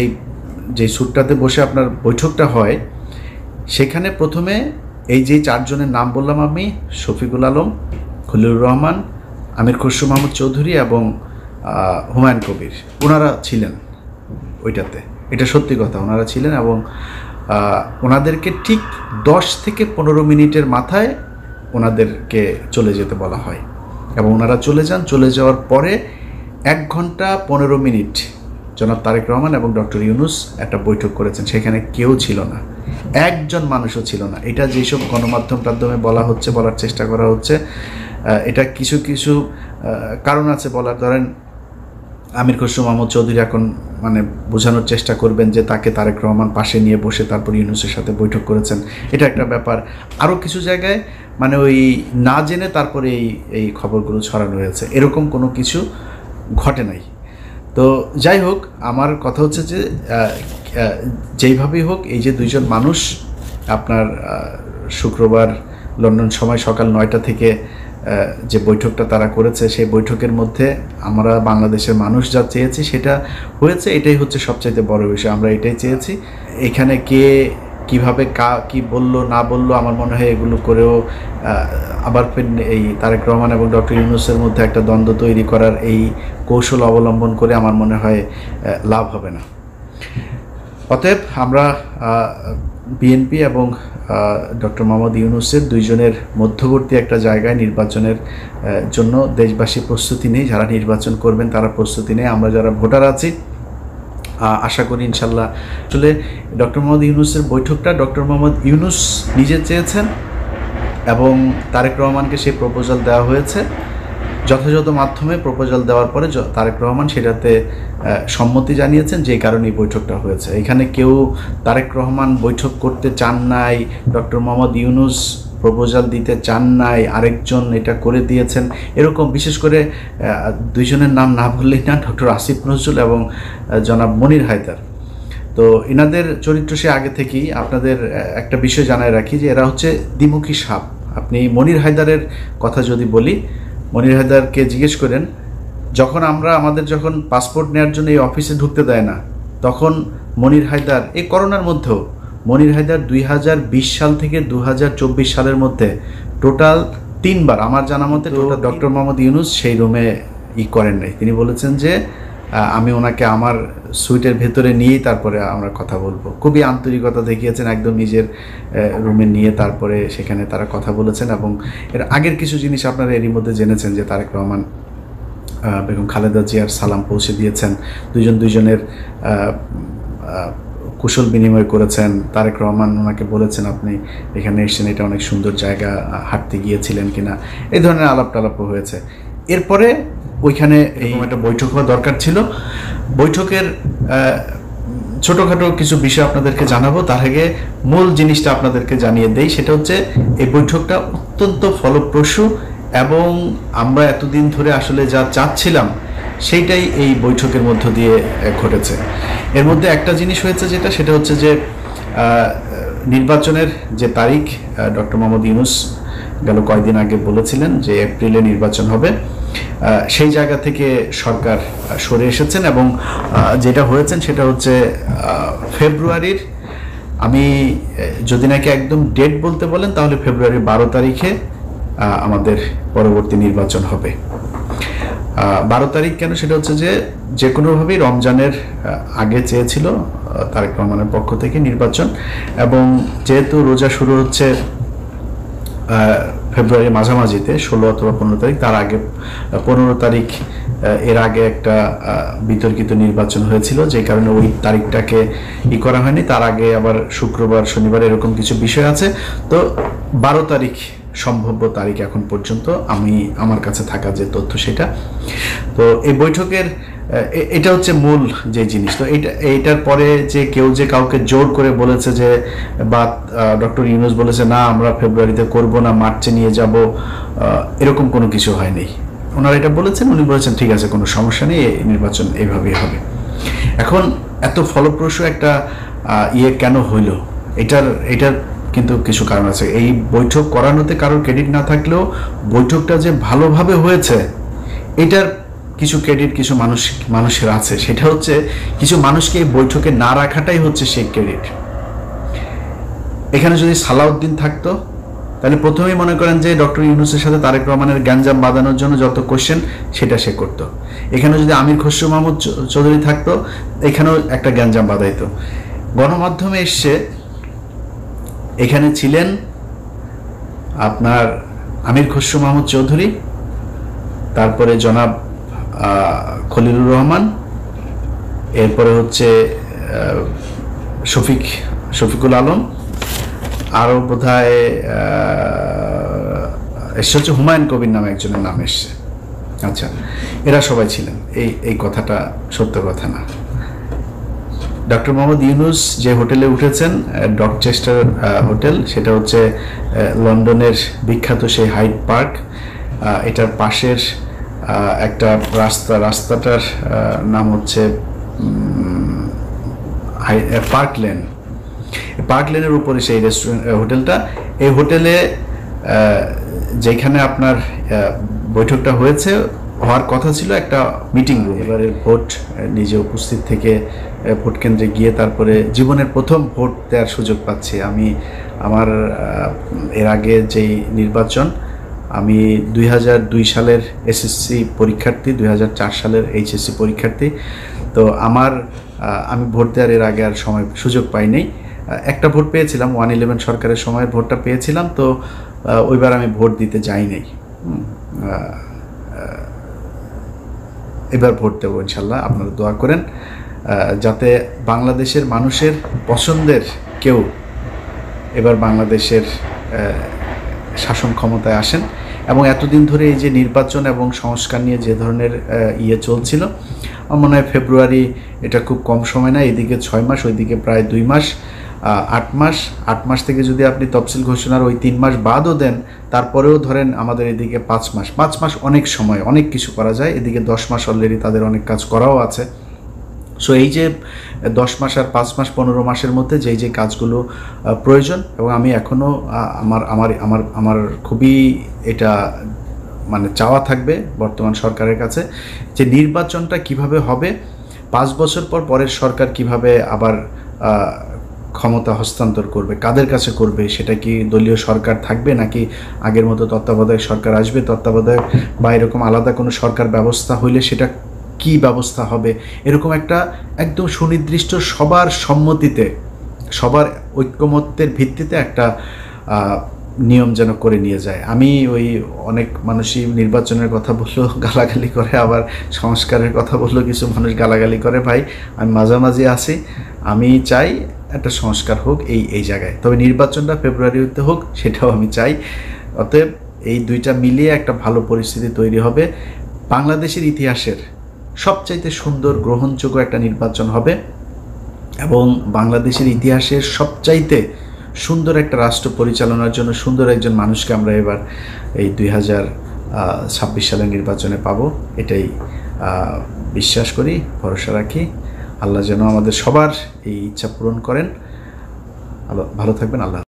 এই যে স্যুটটাতে বসে আপনার বৈঠকটা হয়, সেখানে প্রথমে এই যে চারজনের নাম বললাম আমি, শফিকুল আলম, খলিলুর রহমান, আমির খসরু মাহমুদ চৌধুরী এবং হুমায়ুন কবির, ওনারা ছিলেন ওইটাতে। এটা সত্যি কথা, ওনারা ছিলেন এবং ওনাদেরকে ঠিক 10 থেকে 15 মিনিটের মাথায় ওনাদেরকে চলে যেতে বলা হয় এবং ওনারা চলে যান। চলে যাওয়ার পরে 1 ঘন্টা 15 মিনিট জনাব তারেক রহমান এবং ডক্টর ইউনূস একটা বৈঠক করেছেন। সেখানে কেউ ছিল না, একজন মানুষও ছিল না। এটা যেসব গণমাধ্যমে বলা হচ্ছে, বলার চেষ্টা করা হচ্ছে, এটা কিছু কিছু কারণ আছে বলার। ধরেন আমির খসরু মাহমুদ চৌধুরী এখন মানে বোঝানোর চেষ্টা করবেন যে তাকে তারেক রহমান পাশে নিয়ে বসে তারপর ইউনূসের সাথে বৈঠক করেছেন, এটা একটা ব্যাপার। আরও কিছু জায়গায় মানে ওই না জেনে তারপরে এই খবরগুলো ছড়ানো হয়েছে, এরকম কোনো কিছু ঘটে নাই। তো যাই হোক, আমার কথা হচ্ছে যে যেইভাবেই হোক, এই যে দুইজন মানুষ আপনার শুক্রবার লন্ডন সময় সকাল 9টা থেকে যে বৈঠকটা তারা করেছে, সেই বৈঠকের মধ্যে আমরা বাংলাদেশের মানুষ যা চেয়েছি সেটা হয়েছে। এটাই হচ্ছে সবচাইতে বড় বিষয়, আমরা এটাই চেয়েছি। এখানে কে কিভাবে কি বলল না বলল, আমার মনে হয় এগুলো করেও আবার এই তারেক রহমান এবং ডক্টর ইউনূসের মধ্যে একটা দ্বন্দ্ব তৈরি করার এই কৌশল অবলম্বন করে আমার মনে হয় লাভ হবে না। অতএব আমরা বিএনপি এবং ডক্টর মোহাম্মদ ইউনূসের দুইজনের মধ্যবর্তী একটা জায়গায় নির্বাচনের জন্য দেশবাসী প্রস্তুতি নেই। যারা নির্বাচন করবেন তারা প্রস্তুতি নেই। আমরা যারা ভোটার আছি আশা করি ইনশাল্লাহ। আসলে ডক্টর মোহাম্মদ ইউনূসের বৈঠকটা ডক্টর মোহাম্মদ ইউনূস নিজে চেয়েছেন এবং তারেক রহমানকে সেই প্রপোজাল দেওয়া হয়েছে। যথাযথ মাধ্যমে প্রপোজাল দেওয়ার পরে তারেক রহমান সেটাতে সম্মতি জানিয়েছেন, যে কারণে এই বৈঠকটা হয়েছে। এখানে কেউ তারেক রহমান বৈঠক করতে চান নাই, ডক্টর মোহাম্মদ ইউনূস প্রপোজাল দিতে চান নাই, আরেকজন এটা করে দিয়েছেন, এরকম বিশেষ করে দুইজনের নাম না বললেই না, ডক্টর আসিফ নজরুল এবং জনাব মনির হায়দার। তো এনাদের চরিত্র সে আগে থেকেই, আপনাদের একটা বিষয় জানায় রাখি যে এরা হচ্ছে দ্বিমুখী সাপ। আপনি মনির হায়দারের কথা যদি বলি, মনির হায়দারকে জিজ্ঞেস করেন, আমাদের যখন পাসপোর্ট নেওয়ার জন্য এই অফিসে ঢুকতে দেয় না, তখন মনির হায়দার, এই করোনার মধ্যেও মনির হায়দার 2020 সাল থেকে 2024 সালের মধ্যে টোটাল 3 বার, আমার জানা মতে ডক্টর মোহাম্মদ ইউনূস সেই রুমে করেন নাই। তিনি বলেছেন যে আমি ওনাকে আমার সুইটের ভেতরে নিয়েই তারপরে আমরা কথা বলবো। খুবই আন্তরিকতা দেখিয়েছেন, একদম নিজের রুমে নিয়ে তারপরে সেখানে তারা কথা বলেছেন। এবং এর আগের কিছু জিনিস আপনারা এরই মধ্যে জেনেছেন যে তারেক রহমান বেগম খালেদা জিয়ার সালাম পৌঁছে দিয়েছেন, দুইজনের কুশল বিনিময় করেছেন। তারেক রহমান ওনাকে বলেছেন আপনি এখানে এসেছেন, এটা অনেক সুন্দর জায়গা, হাঁটতে গিয়েছিলেন কিনা, এই ধরনের আলাপ টালাপও হয়েছে। এরপরে ওইখানে এই একটা বৈঠক হওয়া দরকার ছিল। বৈঠকের ছোটোখাটো কিছু বিষয় আপনাদেরকে জানাবো, তার আগে মূল জিনিসটা আপনাদেরকে জানিয়ে দেই। সেটা হচ্ছে এই বৈঠকটা অত্যন্ত ফলপ্রসূ এবং আমরা এতদিন ধরে আসলে যা চাচ্ছিলাম সেইটাই এই বৈঠকের মধ্য দিয়ে ঘটেছে। এর মধ্যে একটা জিনিস হয়েছে সেটা হচ্ছে যে নির্বাচনের যে তারিখ ডক্টর মোহাম্মদ ইউনূস গেল কয়েকদিন আগে বলেছিলেন যে এপ্রিলে নির্বাচন হবে, সেই জায়গা থেকে সরকার সরে এসেছেন এবং যেটা হয়েছেন সেটা হচ্ছে ফেব্রুয়ারির, আমি যদি নাকি একদম ডেট বলতে বলেন তাহলে ফেব্রুয়ারির 12 তারিখে আমাদের পরবর্তী নির্বাচন হবে। 12 তারিখ কেন? সেটা হচ্ছে যে কোনোভাবেই রমজানের আগে চেয়েছিল তারেক রহমানের পক্ষ থেকে নির্বাচন, এবং যেহেতু রোজা শুরু হচ্ছে ফেব্রুয়ারির মাঝামাঝিতে 16 অথবা 15 তারিখ, তার আগে 15 তারিখ এর আগে একটা বিতর্কিত নির্বাচন হয়েছিল, যে কারণে ওই তারিখটাকে করা হয়নি। তার আগে আবার শুক্রবার শনিবার এরকম কিছু বিষয় আছে। তো 12 তারিখ সম্ভাব্য তারিখ এখন পর্যন্ত আমার কাছে থাকা যে তথ্য সেটা। তো এই বৈঠকের এটা হচ্ছে মূল যে জিনিস। তো এইটার পরে যে কেউ যে কাউকে জোর করে বলেছে যে, বা ডক্টর ইউনূস বলেছে না আমরা ফেব্রুয়ারিতে করব না, মার্চে নিয়ে যাব, এরকম কোনো কিছু হয়নি। ওনারা এটা বলেছেন, উনি বলেছেন ঠিক আছে কোনো সমস্যা নেই, নির্বাচন এইভাবেই হবে। এখন এত ফলপ্রসূ একটা কেন হইল, এটার কিন্তু কিছু কারণ আছে। এই বৈঠক করানোতে কারোর ক্রেডিট না থাকলেও বৈঠকটা যে ভালোভাবে হয়েছে এটার কিছু ক্রেডিট কিছু মানুষের আছে, সেটা হচ্ছে কিছু মানুষকে এই বৈঠকে না রাখাটাই হচ্ছে সেই ক্রেডিট। এখানে যদি সালাউদ্দিন থাকতো তাহলে প্রথমেই মনে করেন যে ডক্টর ইউনূসের সাথে তারেক রহমানের গ্যাঞ্জাম বাঁধানোর জন্য যত কোশ্চেন সেটা সে করতো। এখানে যদি আমির খসরু মাহমুদ চৌধুরী থাকতো এখানেও একটা গ্যাঞ্জাম বাঁধাইতো। গণমাধ্যমে এসছে, এখানে ছিলেন আপনার আমির খসরু মাহমুদ চৌধুরী, তারপরে জনাব খলিলুর রহমান, এরপরে হচ্ছে শফিকুল আলম, আরও বোধহয় এসে হচ্ছে হুমায়ুন কবির নামে একজনের নাম এসছে। আচ্ছা, এরা সবাই ছিলেন। এই কথাটা সত্য কথা না। ডক্টর মোহাম্মদ ইউনূস যে হোটেলে উঠেছেন, ডকচেস্টার হোটেল, সেটা হচ্ছে লন্ডনের বিখ্যাত সেই হাইড পার্ক, এটার পাশের একটা রাস্তাটার নাম হচ্ছে পার্ক লেন। পার্ক লেনের উপরে সেই হোটেলটা। এই হোটেলে যেখানে আপনার বৈঠকটা হওয়ার কথা ছিল একটা মিটিং রুম। এবারে ভোট নিজে উপস্থিত থেকে ভোট কেন্দ্রে গিয়ে তারপরে জীবনের প্রথম ভোট দেওয়ার সুযোগ পাচ্ছি আমি। আমার এর আগে যেই নির্বাচন, আমি 2002 সালের এসএসসি পরীক্ষার্থী, 2004 সালের এইচএসসি পরীক্ষার্থী। তো আমি ভোট দেওয়ার এর আগে আর সুযোগ পাইনি। একটা ভোট পেয়েছিলাম, 111 সরকারের সময় ভোটটা পেয়েছিলাম, তো ওইবার আমি ভোট দিতে যাই নাই। এবার ভোট দেবো ইনশাল্লাহ। আপনারা দোয়া করেন যাতে বাংলাদেশের মানুষের পছন্দের কেউ এবার বাংলাদেশের শাসন ক্ষমতায় আসেন। এবং এতদিন ধরে এই যে নির্বাচন এবং সংস্কার নিয়ে যে ধরনের চলছিল, আমার মনে হয় ফেব্রুয়ারি এটা খুব কম সময় না। এদিকে 6 মাস, ওইদিকে প্রায় 2 মাস, 8 মাস। 8 মাস থেকে যদি আপনি তফসিল ঘোষণার ওই 3 মাস বাদও দেন, তারপরেও ধরেন আমাদের এদিকে 5 মাস। 5 মাস অনেক সময়, অনেক কিছু করা যায়। এদিকে 10 মাস অলরেডি তাদের অনেক কাজ করাও আছে। সো এই যে 10 মাস আর 5 মাস 15 মাসের মধ্যে যে কাজগুলো প্রয়োজন, এবং আমি এখনও আমার খুবই এটা মানে চাওয়া থাকবে বর্তমান সরকারের কাছে যে নির্বাচনটা কিভাবে হবে, 5 বছর পর পরের সরকার কিভাবে আবার ক্ষমতা হস্তান্তর করবে, কাদের কাছে করবে, সেটা কি দলীয় সরকার থাকবে নাকি আগের মতো তত্ত্বাবধায়ক সরকার আসবে, তত্ত্বাবধায়ক বা এরকম আলাদা কোনো সরকার ব্যবস্থা হইলে সেটা কি ব্যবস্থা হবে, এরকম একটা একদম সুনির্দিষ্ট সবার সম্মতিতে, সবার ঐক্যমত্যের ভিত্তিতে একটা নিয়ম যেন করে নিয়ে যায়। আমি অনেক মানুষই নির্বাচনের কথা বললো গালাগালি করে, আবার সংস্কারের কথা বললো কিছু মানুষ গালাগালি করে। ভাই, আমি মাঝামাঝি আছি। আমি চাই একটা সংস্কার হোক এই জায়গায়, তবে নির্বাচনটা ফেব্রুয়ারিতে হোক সেটাও আমি চাই। অতএব এই দুইটা মিলিয়ে একটা ভালো পরিস্থিতি তৈরি হবে। বাংলাদেশের ইতিহাসের সবচাইতে সুন্দর গ্রহণযোগ্য একটা নির্বাচন হবে, এবং বাংলাদেশের ইতিহাসের সবচাইতে সুন্দর একটা রাষ্ট্র পরিচালনার জন্য সুন্দর একজন মানুষকে আমরা এবার এই 2026 সালের নির্বাচনে পাবো। এটাই বিশ্বাস করি, ভরসা রাখি। আল্লাহ যেন আমাদের সবার এই ইচ্ছা পূরণ করেন। ভালো থাকবেন। আল্লাহ।